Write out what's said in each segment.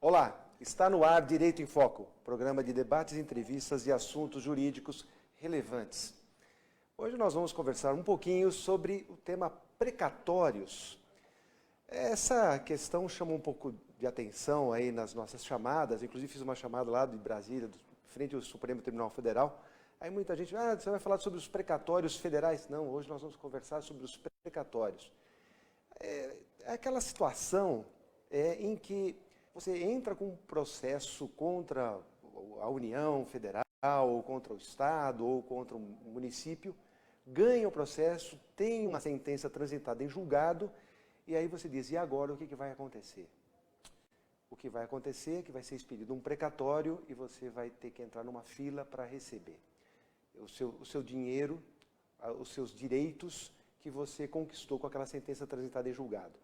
Olá, está no ar Direito em Foco, programa de debates, entrevistas e assuntos jurídicos relevantes. Hoje nós vamos conversar um pouquinho sobre o tema precatórios. Essa questão chamou um pouco de atenção aí nas nossas chamadas, inclusive fiz uma chamada lá de Brasília, frente ao Supremo Tribunal Federal. Aí muita gente, você vai falar sobre os precatórios federais? Não, hoje nós vamos conversar sobre os precatórios. É aquela situação em que você entra com um processo contra a União Federal, ou contra o Estado, ou contra um município, ganha o processo, tem uma sentença transitada em julgado, e aí você diz, e agora o que vai acontecer? O que vai acontecer é que vai ser expedido um precatório e você vai ter que entrar numa fila para receber o seu dinheiro, os seus direitos que você conquistou com aquela sentença transitada em julgado.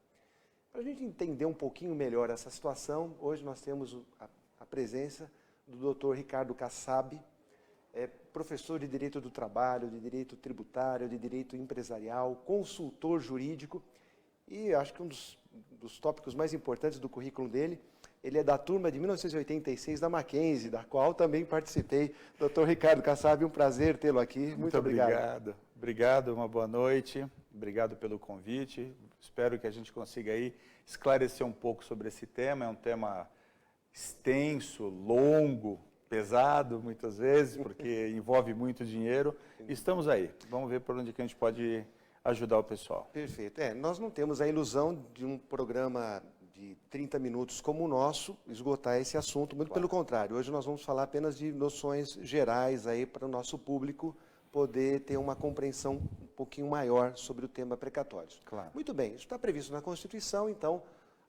Para a gente entender um pouquinho melhor essa situação, hoje nós temos a presença do Dr. Ricardo Kassab, professor de Direito do Trabalho, de Direito Tributário, de Direito Empresarial, consultor jurídico, e acho que um dos tópicos mais importantes do currículo dele, ele é da turma de 1986 da Mackenzie, da qual também participei. Dr. Ricardo Kassab, um prazer tê-lo aqui. Muito obrigado. Obrigado, uma boa noite. Obrigado pelo convite. Espero que a gente consiga aí esclarecer um pouco sobre esse tema. É um tema extenso, longo, pesado muitas vezes, porque envolve muito dinheiro. Estamos aí. Vamos ver por onde que a gente pode ajudar o pessoal. Perfeito. Nós não temos a ilusão de um programa de 30 minutos como o nosso esgotar esse assunto, muito pelo contrário. Hoje nós vamos falar apenas de noções gerais aí para o nosso público poder ter uma compreensão um pouquinho maior sobre o tema precatórios. Claro. Muito bem, isso está previsto na Constituição, então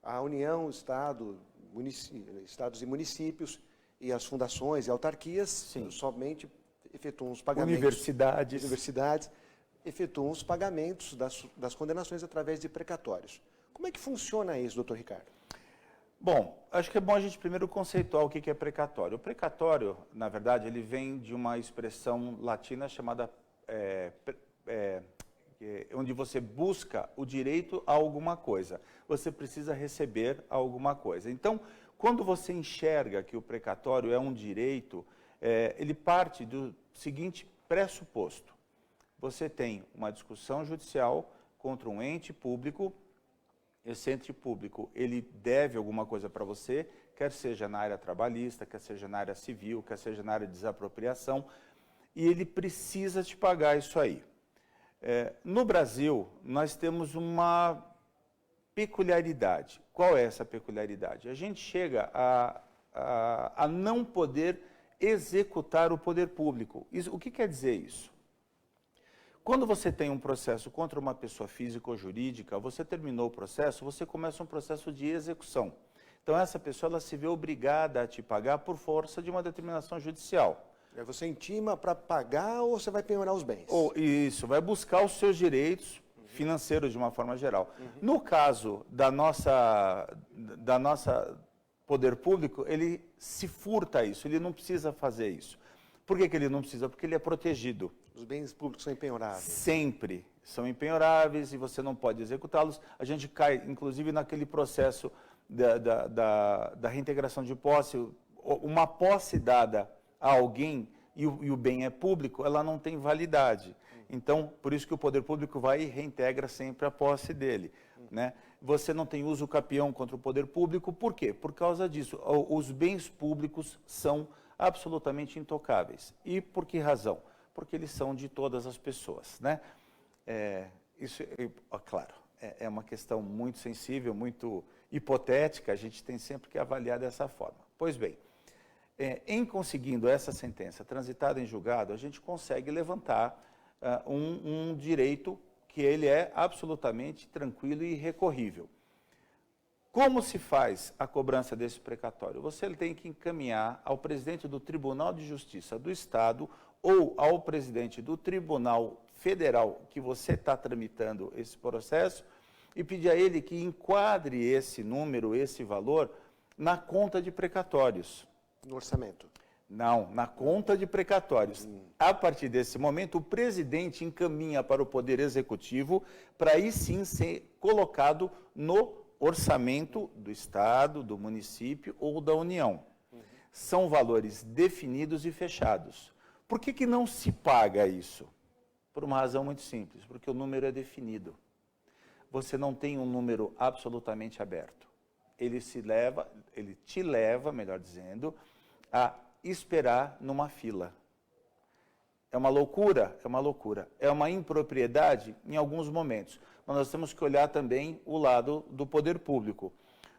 a União, Estados e municípios e as fundações e autarquias somente efetuam os pagamentos. Universidades efetuam os pagamentos das condenações através de precatórios. Como é que funciona isso, doutor Ricardo? Bom, acho que é bom a gente primeiro conceituar o que é precatório. O precatório, na verdade, ele vem de uma expressão latina chamada, onde você busca o direito a alguma coisa. Você precisa receber alguma coisa. Então, quando você enxerga que o precatório é um direito, ele parte do seguinte pressuposto. Você tem uma discussão judicial contra um ente público. Esse ente público, ele deve alguma coisa para você, quer seja na área trabalhista, quer seja na área civil, quer seja na área de desapropriação, e ele precisa te pagar isso aí. No Brasil, nós temos uma peculiaridade. Qual é essa peculiaridade? A gente chega a não poder executar o poder público. O que quer dizer isso? Quando você tem um processo contra uma pessoa física ou jurídica, você terminou o processo, você começa um processo de execução. Então, essa pessoa ela se vê obrigada a te pagar por força de uma determinação judicial. Você intima para pagar ou você vai penhorar os bens? Isso, vai buscar os seus direitos financeiros de uma forma geral. No caso da nossa poder público, ele se furta a isso, ele não precisa fazer isso. Por que ele não precisa? Porque ele é protegido. Os bens públicos são empenhoráveis? Sempre são empenhoráveis e você não pode executá-los. A gente cai, inclusive, naquele processo da reintegração de posse. Uma posse dada a alguém e o bem é público, ela não tem validade. Então, por isso que o poder público vai e reintegra sempre a posse dele. Né? Você não tem uso capião contra o poder público. Por quê? Por causa disso. Os bens públicos são absolutamente intocáveis. E por que razão? Porque eles são de todas as pessoas, né? Isso, claro, é uma questão muito sensível, muito hipotética, a gente tem sempre que avaliar dessa forma. Pois bem, em conseguindo essa sentença transitada em julgado, a gente consegue levantar um direito que ele é absolutamente tranquilo e recorrível. Como se faz a cobrança desse precatório? Você tem que encaminhar ao presidente do Tribunal de Justiça do Estado ou ao presidente do Tribunal Federal que você está tramitando esse processo e pedir a ele que enquadre esse número, esse valor, na conta de precatórios. No orçamento? Não, na conta de precatórios. A partir desse momento, o presidente encaminha para o Poder Executivo para aí sim ser colocado no orçamento do Estado, do município ou da União. São valores definidos e fechados. Por que não se paga isso? Por uma razão muito simples, porque o número é definido. Você não tem um número absolutamente aberto. Ele te leva, melhor dizendo, a esperar numa fila. É uma loucura? É uma loucura. É uma impropriedade em alguns momentos. Mas nós temos que olhar também o lado do poder público.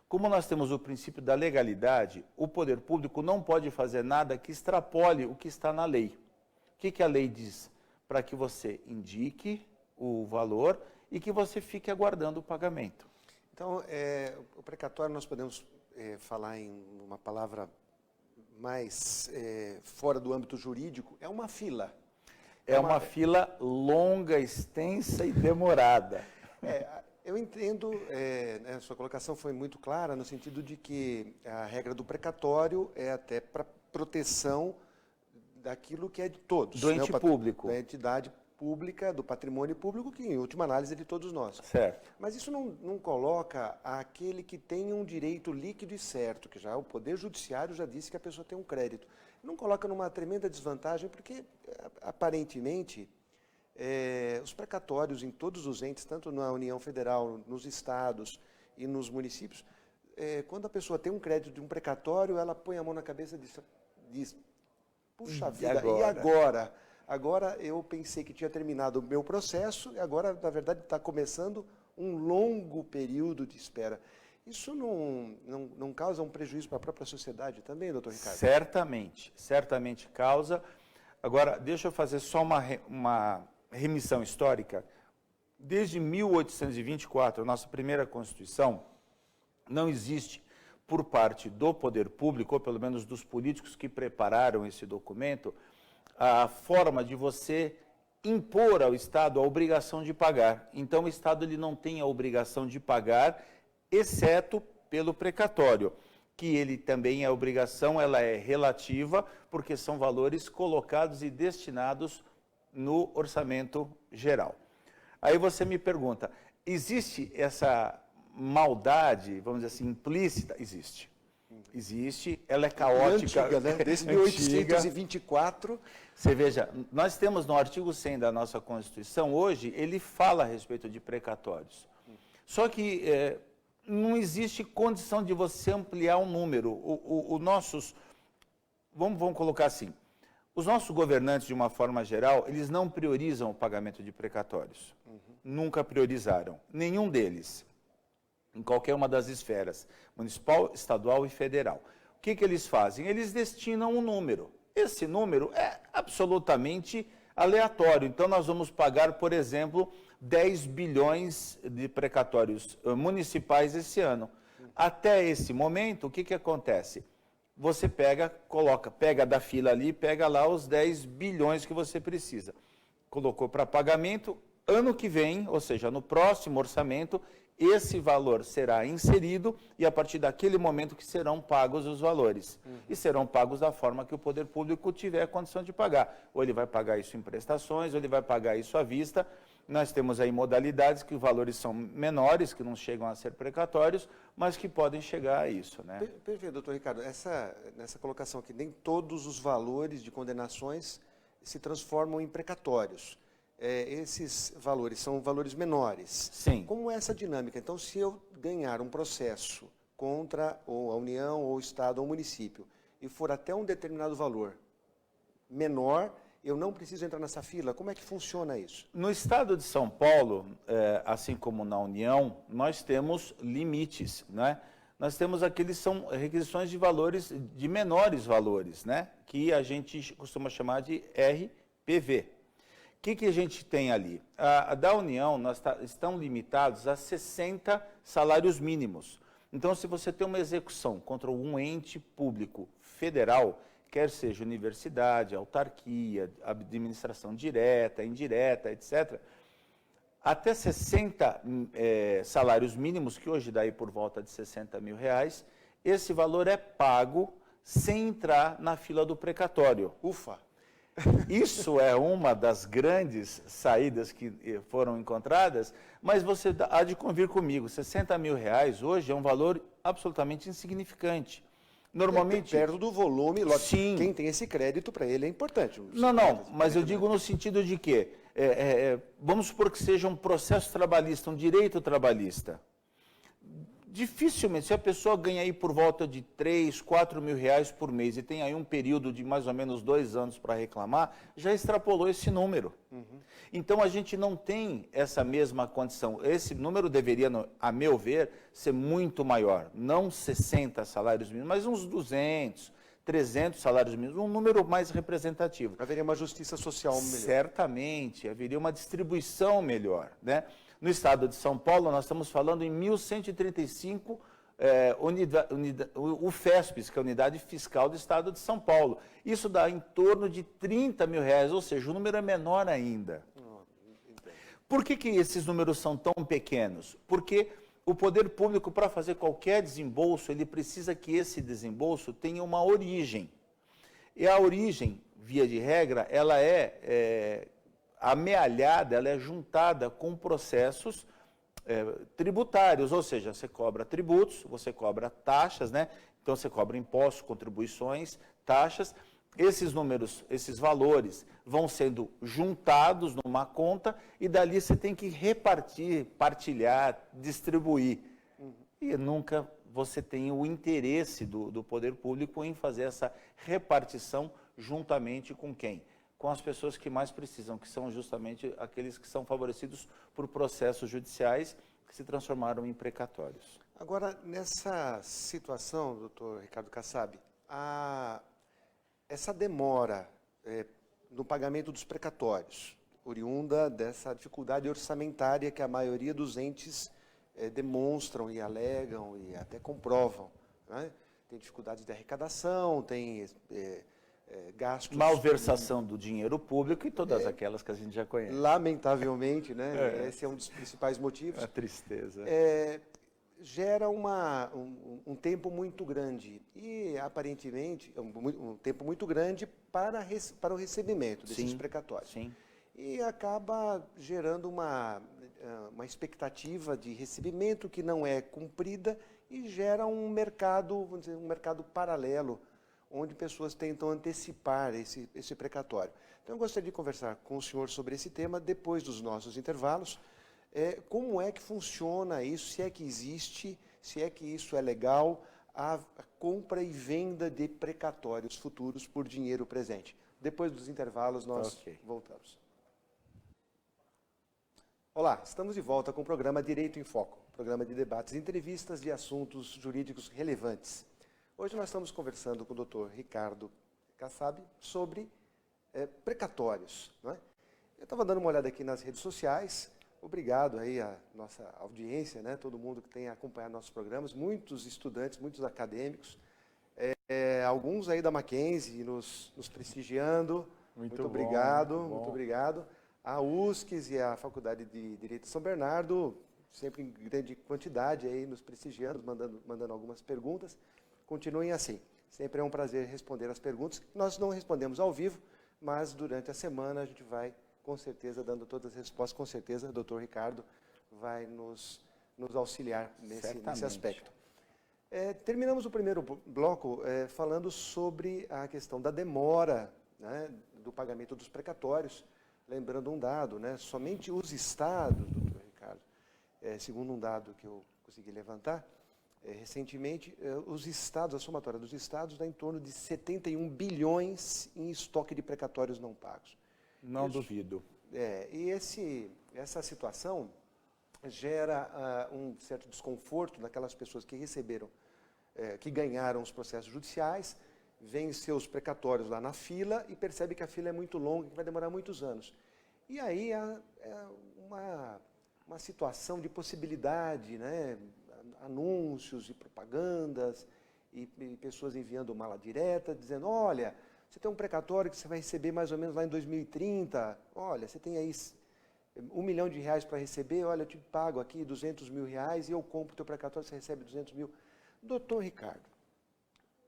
Como nós temos o princípio da legalidade, o poder público não pode fazer nada que extrapole o que está na lei. O que a lei diz? Para que você indique o valor e que você fique aguardando o pagamento. Então, o precatório nós podemos falar em uma palavra mais fora do âmbito jurídico, é uma fila. É uma fila longa, extensa e demorada. Eu entendo, a sua colocação foi muito clara no sentido de que a regra do precatório é até para proteção daquilo que é de todos. Do ente público. Da entidade pública, do patrimônio público, que em última análise é de todos nós. Certo. Mas isso não coloca aquele que tem um direito líquido e certo, que já o Poder Judiciário já disse que a pessoa tem um crédito. Não coloca numa tremenda desvantagem, porque aparentemente os precatórios em todos os entes, tanto na União Federal, nos estados e nos municípios, quando a pessoa tem um crédito de um precatório, ela põe a mão na cabeça e diz puxa vida, e agora? Agora eu pensei que tinha terminado o meu processo, e agora, na verdade, está começando um longo período de espera. Isso não causa um prejuízo para a própria sociedade também, doutor Ricardo? Certamente causa. Agora, deixa eu fazer só uma remissão histórica. Desde 1824, a nossa primeira Constituição, não existe, por parte do poder público, ou pelo menos dos políticos que prepararam esse documento, a forma de você impor ao Estado a obrigação de pagar. Então, o Estado ele não tem a obrigação de pagar, exceto pelo precatório, que ele também, a obrigação ela é relativa, porque são valores colocados e destinados no orçamento geral. Aí você me pergunta, existe essa maldade, vamos dizer assim, implícita? Existe. Existe, ela é caótica. Antiga, né? Desde 1824. Você veja, nós temos no artigo 100 da nossa Constituição, hoje, ele fala a respeito de precatórios. Só que não existe condição de você ampliar um número. Vamos colocar assim, os nossos governantes, de uma forma geral, eles não priorizam o pagamento de precatórios. Nunca priorizaram, nenhum deles, em qualquer uma das esferas, municipal, estadual e federal. O que eles fazem? Eles destinam um número. Esse número é absolutamente aleatório. Então, nós vamos pagar, por exemplo, 10 bilhões de precatórios municipais esse ano. Até esse momento, o que acontece? Você pega da fila ali, pega lá os 10 bilhões que você precisa. Colocou para pagamento, ano que vem, ou seja, no próximo orçamento, esse valor será inserido e a partir daquele momento que serão pagos os valores. E serão pagos da forma que o poder público tiver a condição de pagar. Ou ele vai pagar isso em prestações, ou ele vai pagar isso à vista. Nós temos aí modalidades que os valores são menores, que não chegam a ser precatórios, mas que podem chegar a isso, né? Perfeito, doutor Ricardo. Nessa colocação aqui, nem todos os valores de condenações se transformam em precatórios. Esses valores são valores menores. Sim. Como é essa dinâmica? Então, se eu ganhar um processo contra ou a União, ou o Estado, ou o município, e for até um determinado valor menor, eu não preciso entrar nessa fila? Como é que funciona isso? No Estado de São Paulo, assim como na União, nós temos limites, né? Nós temos são requisições de valores, de menores valores, né? Que a gente costuma chamar de RPV. O que a gente tem ali? A da União, estão limitados a 60 salários mínimos. Então, se você tem uma execução contra um ente público federal, quer seja universidade, autarquia, administração direta, indireta, etc., até 60 salários mínimos, que hoje dá aí por volta de R$60 mil, esse valor é pago sem entrar na fila do precatório. Ufa! Isso é uma das grandes saídas que foram encontradas, mas você há de convir comigo, R$ 60.000 hoje é um valor absolutamente insignificante. Normalmente... Perto do volume, lógico, Sim. quem tem esse crédito para ele é importante. Não, mas eu digo no sentido de que, vamos supor que seja um processo trabalhista, um direito trabalhista. Dificilmente, se a pessoa ganha aí por volta de R$ 3.000, R$ 4.000 por mês e tem aí um período de mais ou menos 2 anos para reclamar, já extrapolou esse número. Então, a gente não tem essa mesma condição. Esse número deveria, a meu ver, ser muito maior. Não 60 salários mínimos, mas uns 200, 300 salários mínimos, um número mais representativo. Haveria uma justiça social melhor. Certamente, haveria uma distribuição melhor, né? No estado de São Paulo, nós estamos falando em 1.135 UFESPs, que é a Unidade Fiscal do Estado de São Paulo. Isso dá em torno de R$ 30.000, ou seja, o número é menor ainda. Por que esses números são tão pequenos? Porque o poder público, para fazer qualquer desembolso, ele precisa que esse desembolso tenha uma origem. E a origem, via de regra, ela é amealhada, ela é juntada com processos tributários, ou seja, você cobra tributos, você cobra taxas, né? Então você cobra impostos, contribuições, taxas. Esses números, esses valores vão sendo juntados numa conta e dali você tem que repartir, partilhar, distribuir. E nunca você tem o interesse do poder público em fazer essa repartição juntamente com quem? Com as pessoas que mais precisam, que são justamente aqueles que são favorecidos por processos judiciais que se transformaram em precatórios. Agora, nessa situação, doutor Ricardo Kassab, essa demora no pagamento dos precatórios, oriunda dessa dificuldade orçamentária que a maioria dos entes demonstram e alegam e até comprovam, né? Tem dificuldades de arrecadação, tem gastos... Malversação do dinheiro público e todas aquelas que a gente já conhece. Lamentavelmente, né? Esse é um dos principais motivos. A tristeza. Gera um tempo muito grande e, aparentemente, um tempo muito grande para o recebimento desses precatórios. Sim. E acaba gerando uma expectativa de recebimento que não é cumprida e gera um mercado, vamos dizer, um mercado paralelo, onde pessoas tentam antecipar esse precatório. Então, eu gostaria de conversar com o senhor sobre esse tema depois dos nossos intervalos. Como é que funciona isso, se é que existe, se é que isso é legal, a compra e venda de precatórios futuros por dinheiro presente. Depois dos intervalos, nós voltamos. Olá, estamos de volta com o programa Direito em Foco, programa de debates e entrevistas de assuntos jurídicos relevantes. Hoje nós estamos conversando com o Dr. Ricardo Kassab sobre precatórios, não é? Eu estava dando uma olhada aqui nas redes sociais. Obrigado aí à nossa audiência, né? Todo mundo que tem acompanhado nossos programas, muitos estudantes, muitos acadêmicos, alguns aí da Mackenzie nos prestigiando. Muito obrigado, muito obrigado. A USCS e a Faculdade de Direito de São Bernardo, sempre em grande quantidade aí nos prestigiando, mandando algumas perguntas. Continuem assim. Sempre é um prazer responder as perguntas. Nós não respondemos ao vivo, mas durante a semana a gente vai, com certeza, dando todas as respostas. Com certeza, o doutor Ricardo vai nos auxiliar nesse aspecto. Terminamos o primeiro bloco falando sobre a questão da demora, né, do pagamento dos precatórios. Lembrando um dado, né, somente os estados, doutor Ricardo, segundo um dado que eu consegui levantar, recentemente, os estados, a somatória dos estados dá em torno de 71 bilhões em estoque de precatórios não pagos. Não duvido. E essa situação gera um certo desconforto naquelas pessoas que receberam, que ganharam os processos judiciais, veem seus precatórios lá na fila e percebe que a fila é muito longa, que vai demorar muitos anos. E aí é uma situação de possibilidade, né? Anúncios e propagandas e pessoas enviando mala direta, dizendo, olha, você tem um precatório que você vai receber mais ou menos lá em 2030, olha, você tem aí R$1 milhão para receber, olha, eu te pago aqui R$200 mil e eu compro o teu precatório, você recebe 200 mil. Doutor Ricardo,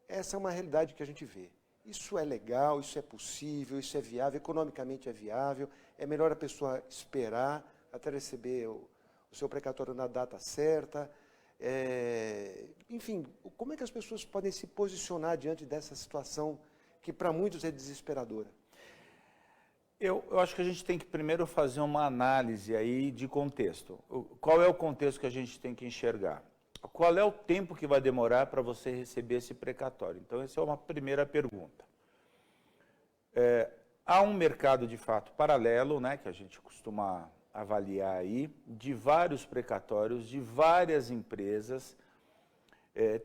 essa é uma realidade que a gente vê. Isso é legal, isso é possível, isso é viável, economicamente é viável, é melhor a pessoa esperar até receber o seu precatório na data certa. Enfim, como é que as pessoas podem se posicionar diante dessa situação que para muitos é desesperadora? Eu acho que a gente tem que primeiro fazer uma análise aí de contexto. Qual é o contexto que a gente tem que enxergar? Qual é o tempo que vai demorar para você receber esse precatório? Então, essa é uma primeira pergunta. Há um mercado, de fato, paralelo, né, que a gente costuma avaliar aí, de vários precatórios, de várias empresas,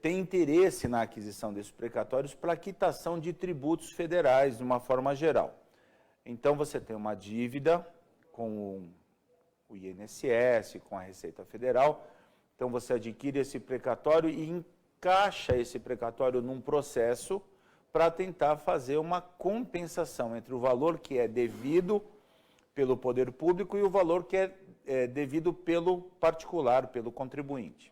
tem interesse na aquisição desses precatórios para quitação de tributos federais, de uma forma geral. Então, você tem uma dívida com o INSS, com a Receita Federal. Então, você adquire esse precatório e encaixa esse precatório num processo para tentar fazer uma compensação entre o valor que é devido pelo poder público e o valor que é devido pelo particular, pelo contribuinte.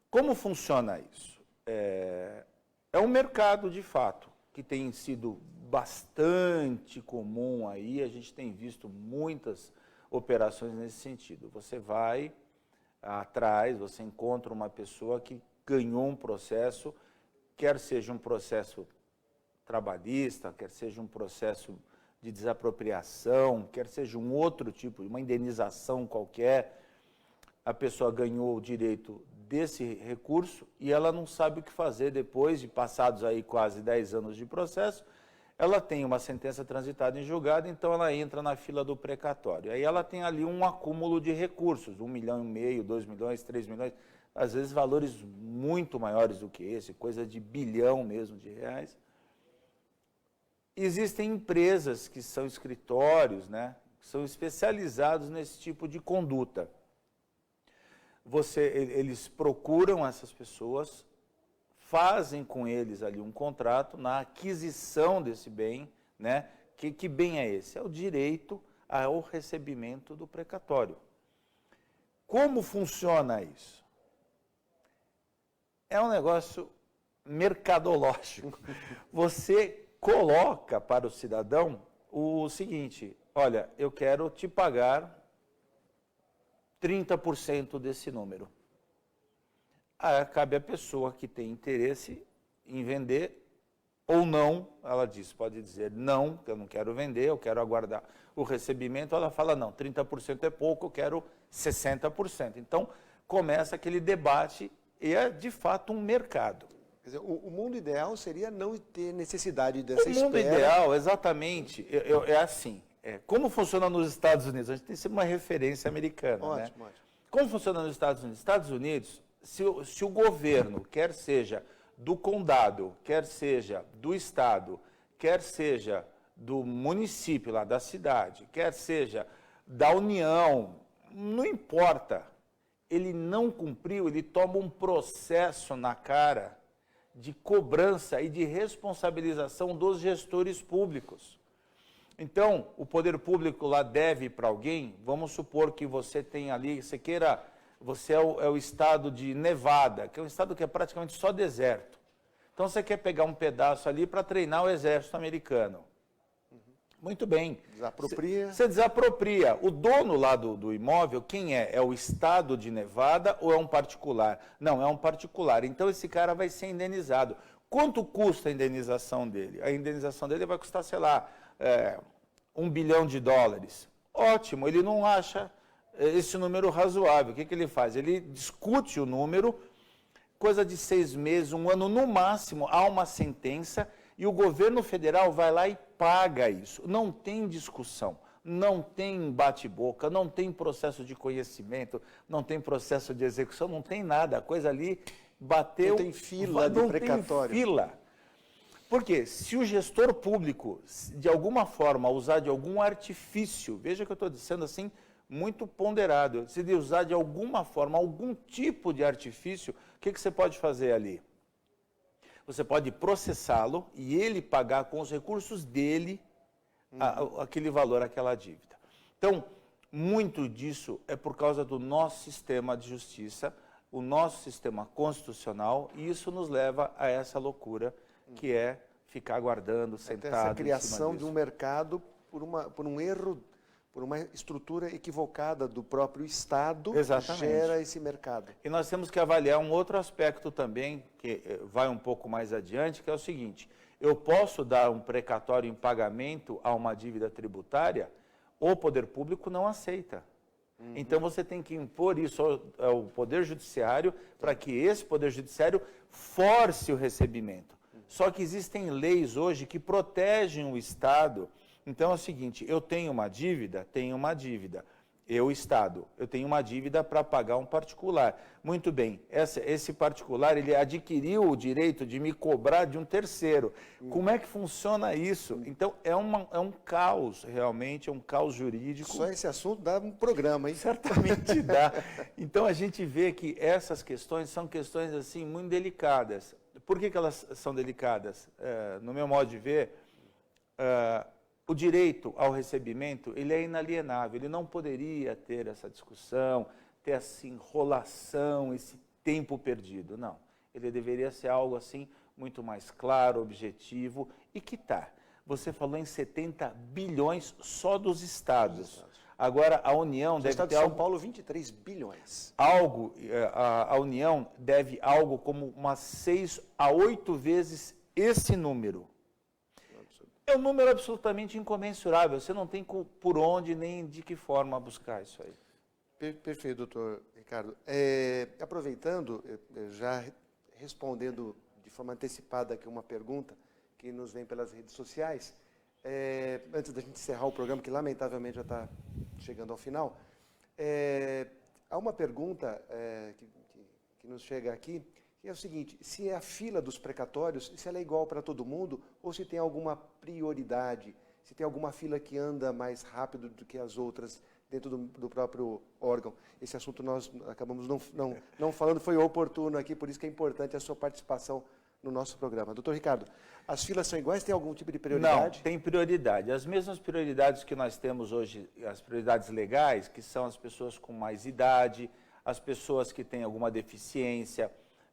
Como funciona isso? É um mercado, de fato, que tem sido bastante comum aí, a gente tem visto muitas operações nesse sentido. Você vai atrás, você encontra uma pessoa que ganhou um processo, quer seja um processo trabalhista, quer seja um processo de desapropriação, quer seja um outro tipo, uma indenização qualquer, a pessoa ganhou o direito desse recurso e ela não sabe o que fazer depois de passados aí quase 10 anos de processo. Ela tem uma sentença transitada em julgado, então ela entra na fila do precatório. Aí ela tem ali um acúmulo de recursos, 1,5 milhão, 2 milhões, 3 milhões, às vezes valores muito maiores do que esse, coisa de bilhão mesmo de reais. Existem empresas que são escritórios, né, que são especializados nesse tipo de conduta. Eles procuram essas pessoas, fazem com eles ali um contrato na aquisição desse bem, né? Que bem é esse? É o direito ao recebimento do precatório. Como funciona isso? É um negócio mercadológico. Você coloca para o cidadão o seguinte: olha, eu quero te pagar 30% desse número. Aí cabe à pessoa que tem interesse em vender ou não, ela diz, pode dizer não, que eu não quero vender, eu quero aguardar o recebimento. Ela fala, não, 30% é pouco, eu quero 60%. Então, começa aquele debate e é, de fato, um mercado. Quer dizer, o mundo ideal seria não ter necessidade dessa espera. O mundo ideal, exatamente, é assim. Como funciona nos Estados Unidos? A gente tem sempre uma referência americana. Ótimo, né? ótimo. Como funciona nos Estados Unidos? Estados Unidos, se o governo, quer seja do condado, quer seja do estado, quer seja do município lá da cidade, quer seja da União, não importa, ele não cumpriu, ele toma um processo na cara de cobrança e de responsabilização dos gestores públicos. Então, o poder público lá deve para alguém, vamos supor que você tem ali, você é o estado de Nevada, que é um estado que é praticamente só deserto. Então, você quer pegar um pedaço ali para treinar o exército americano. Muito bem. Desapropria. Você desapropria. O dono lá do imóvel, quem é? É o estado de Nevada ou é um particular? Não, é um particular. Então, esse cara vai ser indenizado. Quanto custa a indenização dele? A indenização dele vai custar, sei lá, $1 bilhão. Ótimo, ele não acha esse número razoável. O que ele faz? Ele discute o número, coisa de 6 meses, 1 ano no máximo, há uma sentença e o governo federal vai lá e paga isso. Não tem discussão, não tem bate-boca, não tem processo de conhecimento, não tem processo de execução, não tem nada. A coisa ali bateu... Não tem fila de precatório. Não tem fila. Porque se o gestor público, de alguma forma, usar de algum artifício, veja que eu estou dizendo assim, muito ponderado, se de usar de alguma forma, algum tipo de artifício, o que você pode fazer ali? Você pode processá-lo e ele pagar com os recursos dele aquele valor, aquela dívida. Então, muito disso é por causa do nosso sistema de justiça, o nosso sistema constitucional, e isso nos leva a essa loucura que é ficar aguardando, Até sentado essa em criação cima de um disso. mercado por um erro, por uma estrutura equivocada do próprio Estado, Exatamente. gera esse mercado. E nós temos que avaliar um outro aspecto também, que vai um pouco mais adiante, que é o seguinte: eu posso dar um precatório em pagamento a uma dívida tributária, o poder público não aceita. Então você tem que impor isso ao Poder Judiciário para que esse Poder Judiciário force o recebimento. Só que existem leis hoje que protegem o Estado. Então é o seguinte: eu tenho uma dívida, eu, Estado, eu tenho uma dívida para pagar um particular. Muito bem, esse particular, ele adquiriu o direito de me cobrar de um terceiro. Como é que funciona isso? Então, é um caos, realmente, é um caos jurídico. Só esse assunto dá um programa, hein? Certamente dá. Então, a gente vê que essas questões são questões, assim, muito delicadas. Por que elas são delicadas? No meu modo de ver, o direito ao recebimento, ele é inalienável, ele não poderia ter essa discussão, ter essa enrolação, esse tempo perdido, não. Ele deveria ser algo assim, muito mais claro, objetivo e quitar. Você falou em 70 bilhões só dos estados. Agora, a União deve Estado ter de São algo... Paulo, 23 bilhões. A União deve algo como umas 6 a 8 vezes esse número. É um número absolutamente incomensurável. Você não tem por onde nem de que forma buscar isso aí. Perfeito, doutor Ricardo. Aproveitando, já respondendo de forma antecipada aqui uma pergunta que nos vem pelas redes sociais, antes da gente encerrar o programa, que lamentavelmente já está chegando ao final, há uma pergunta que nos chega aqui, que é o seguinte: se a fila dos precatórios, se ela é igual para todo mundo, ou se tem alguma prioridade, se tem alguma fila que anda mais rápido do que as outras dentro do próprio órgão. Esse assunto nós acabamos não falando, foi oportuno aqui, por isso que é importante a sua participação no nosso programa. Doutor Ricardo, as filas são iguais? Tem algum tipo de prioridade? Não, tem prioridade. As mesmas prioridades que nós temos hoje, as prioridades legais, que são as pessoas com mais idade, as pessoas que têm alguma deficiência,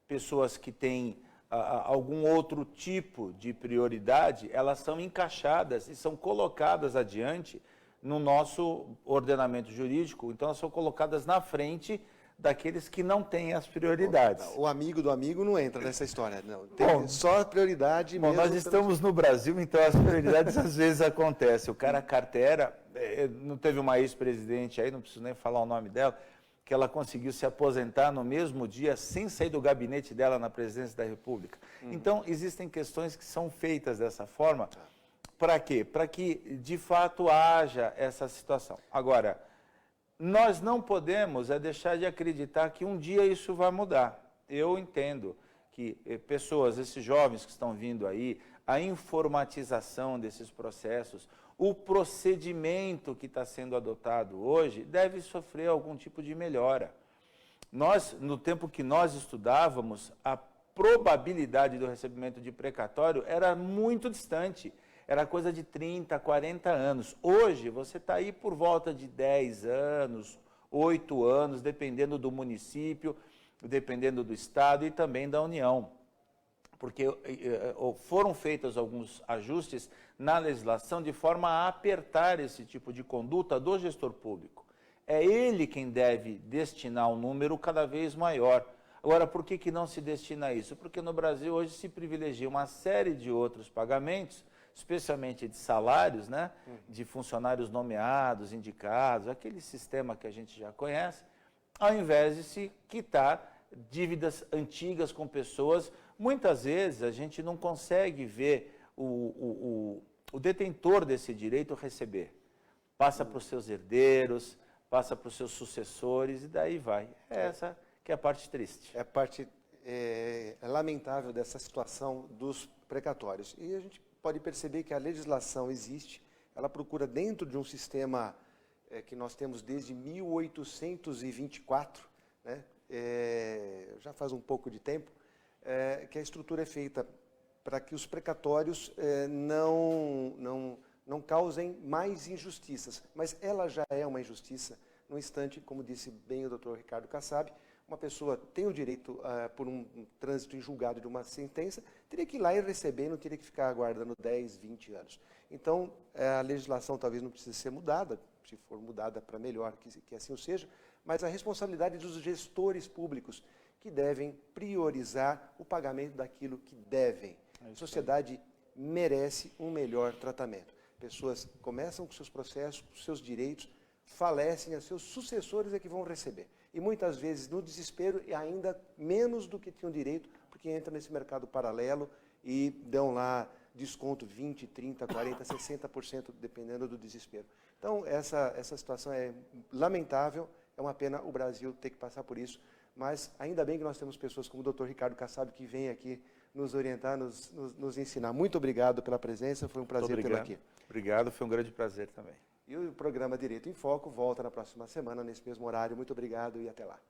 pessoas que têm algum outro tipo de prioridade, elas são encaixadas e são colocadas adiante no nosso ordenamento jurídico. Então, elas são colocadas na frente daqueles que não têm as prioridades. O amigo do amigo não entra nessa história, não. Tem só a prioridade mesmo. Bom, nós estamos no Brasil, então as prioridades às vezes acontecem. O cara carteira, não teve uma ex-presidente aí, não preciso nem falar o nome dela, que ela conseguiu se aposentar no mesmo dia sem sair do gabinete dela na presidência da República. Então, existem questões que são feitas dessa forma. Para quê? Para que, de fato, haja essa situação. Agora, nós não podemos deixar de acreditar que um dia isso vai mudar. Eu entendo que pessoas, esses jovens que estão vindo aí, a informatização desses processos, o procedimento que está sendo adotado hoje deve sofrer algum tipo de melhora. Nós, no tempo que nós estudávamos, a probabilidade do recebimento de precatório era muito distante. Era coisa de 30, 40 anos. Hoje, você está aí por volta de 10 anos, 8 anos, dependendo do município, dependendo do estado e também da União. Porque foram feitos alguns ajustes na legislação de forma a apertar esse tipo de conduta do gestor público. É ele quem deve destinar um número cada vez maior. Agora, por que não se destina a isso? Porque no Brasil hoje se privilegia uma série de outros pagamentos, especialmente de salários, né, de funcionários nomeados, indicados, aquele sistema que a gente já conhece, ao invés de se quitar dívidas antigas com pessoas. Muitas vezes a gente não consegue ver o detentor desse direito receber. Passa para os seus herdeiros, passa para os seus sucessores e daí vai. Essa que é a parte triste. É a parte lamentável dessa situação dos precatórios. E a gente pode perceber que a legislação existe, ela procura dentro de um sistema que nós temos desde 1824, né? Já faz um pouco de tempo, que a estrutura é feita para que os precatórios não causem mais injustiças. Mas ela já é uma injustiça no instante, como disse bem o doutor Ricardo Kassab, uma pessoa tem o direito, por um trânsito em julgado de uma sentença, teria que ir lá e receber, não teria que ficar aguardando 10, 20 anos. Então, a legislação talvez não precise ser mudada, se for mudada para melhor, que assim o seja, mas a responsabilidade dos gestores públicos, que devem priorizar o pagamento daquilo que devem. A sociedade merece um melhor tratamento. Pessoas começam com seus processos, com seus direitos, falecem, a seus sucessores é que vão receber. E muitas vezes no desespero e ainda menos do que tinham direito, porque entram nesse mercado paralelo e dão lá desconto 20, 30, 40, 60%, dependendo do desespero. Então, essa situação é lamentável, é uma pena o Brasil ter que passar por isso, mas ainda bem que nós temos pessoas como o Dr. Ricardo Kassab, que vem aqui nos orientar, nos ensinar. Muito obrigado pela presença, foi um prazer tê-lo aqui. Obrigado, foi um grande prazer também. E o programa Direito em Foco volta na próxima semana, nesse mesmo horário. Muito obrigado e até lá.